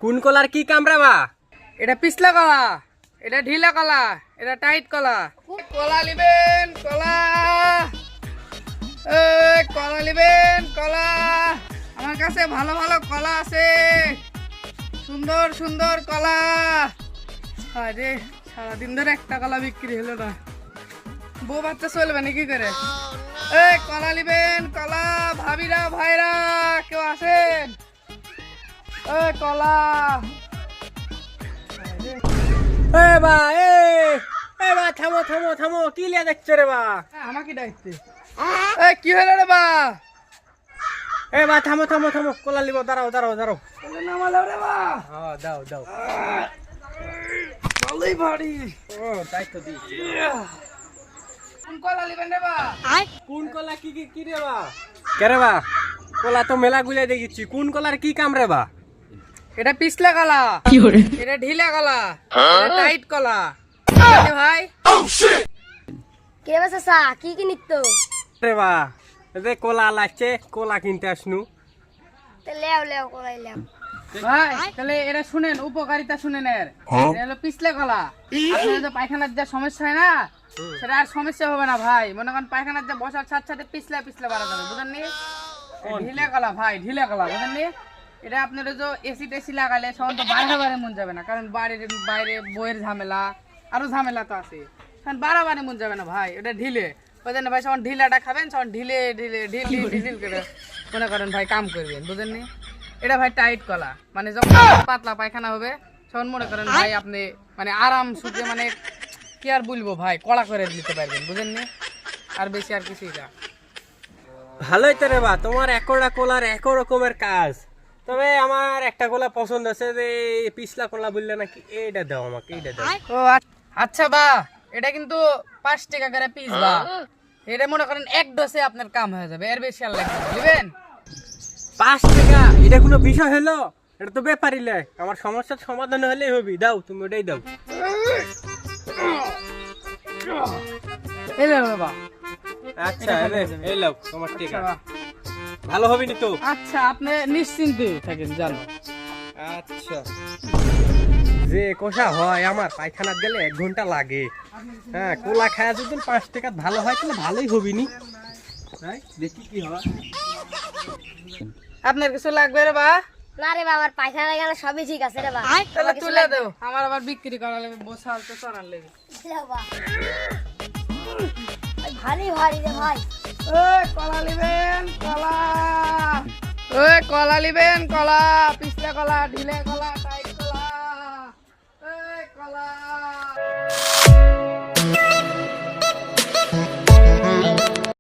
কোন কলার কি কামড়া বা? এটা পিছলা কলা, এটা ঢিলা কলা, এটা টাইট কলা। কলা নিবেন কলা, কলা নিবেন কলা। আমার কাছে ভালো ভালো কলা আছে, সুন্দর সুন্দর কলা। আরে সারাদিন ধরে একটা কলা বিক্রি হলো না, বউ বাচ্চা চলবে নাকি করে? কলা নিবেন কলা, ভাবিরা ভাইরা কেউ আছেন? কলা বা বা থামো থামো থামো, কি লিয়া দেখছো রে বা? আমাকে ডাকতে। কি হলো রে বা? বা থামো থামো থামো, কলা লিব, দাঁড়াও দাঁড়াও দাঁড়াও। নামালাও রে বা? হ্যাঁ দাও দাও। ভালোই ভারী। ও তাই তো দিচ্ছি। কোন কলা নিবেন রে বা? কোন কলা কি কি কি রে বা? কে রে বা? কলা তো মেলা গুলাই দেখেছি, কোন কলার কি কাম রে বা? এটা পিছলা কলা, এটা ঢিলা কলা, এটা টাইট কলা। ভাই কে বাসা কি কি নিত্য রে বা, এতে কলা লাগছে, কলা কিনতে আসনু। তে লেও লেও কলাই লেও। ভাই তাহলে এটা শুনেন, উপকারিতা শুনেন এর। এটা হলো পিছলা কলা। আপনার যে পায়খানার যা সমস্যা হয় না, সেটা আর সমস্যা হবে না ভাই। মনে করেন পায়খানার যা বসার সাথে সাথে পিছলা পিছলা বাড়া যাবে, বুঝেননি? ঢিলা কলা ভাই, ঢিলা কলা, বুঝেননি? এটা আপনার যে এসি টেসি লাগালে সখন তো বারে মন যাবে না, কারণ বাড়ির বাইরে বইয়ের ঝামেলা, আরো ঝামেলা তো আছে, কারণ বারে মন যাবে না ভাই। এটা ঢিলে বুঝেন ভাই, সখন ঢিলাটা খাবেন, সখন ঢিলে ঢিলে ঢিল ঢিল করে মনে করেন ভাই কাম করবেন, বুঝেননি? এটা ভাই টাইট কলা, মানে যখন পাতলা পায়খানা হবে তখন মনে করেন ভাই আপনি মানে আরাম সুখে, মানে কি আর বলবো ভাই, কড়া করে দিতে পারবেন, বুঝেননি? আর বেশি আর কিছুই না। ভালোই তো রে বা, তোমার একটা কলার এক রকমের কাজ। তবে আমার একটা কলা পছন্দ আছে, যে পিছলা কলা বললে নাকি, এইটা দাও আমাকে, এইটা দাও। ও আচ্ছা বা, এটা কিন্তু 5 টাকা করে পিস বা। এটা মনে করেন এক ডোসে আপনার কাম হয়ে যাবে, এর বেশি আর লাগবে না, বুঝলেন? 5 টাকা এটা কোনো বিষয় হলো? এটা তো ব্যাপারই নয়, আমার সমস্যার সমাধান হলেই হবি। দাও তুমি ওটাই দাও। এলে বাবা। আচ্ছা এই লাও তোমার টাকা। আচ্ছা, ভালো হবে নি তো? আচ্ছা আপনি নিশ্চিন্তে থাকেন, জানো। আচ্ছা, যে কষা হয় আমার পায়খানাত গেলে 1 ঘন্টা লাগে। হ্যাঁ, কোলা খায়া যদি 5 টাকা ভালো হয় তাহলে ভালোই হবি নি। তাই দেখি কি হয়। আপনার কিছু লাগবে রে বা? না রে বাবা, আমার পায়খানা গেলে সবই ঠিক আছে রে বাবা। তাহলে তুলে দেও, আমার আবার বিক্রি করা লাগবে, বসাল তো চড়ার লাগবে। লেও বা। ভারী ভারী রে ভাই। কলা নিবেন কলা, কলা নিবেন কলা, পিছলা কলা, ঢিলে কলা, টাইট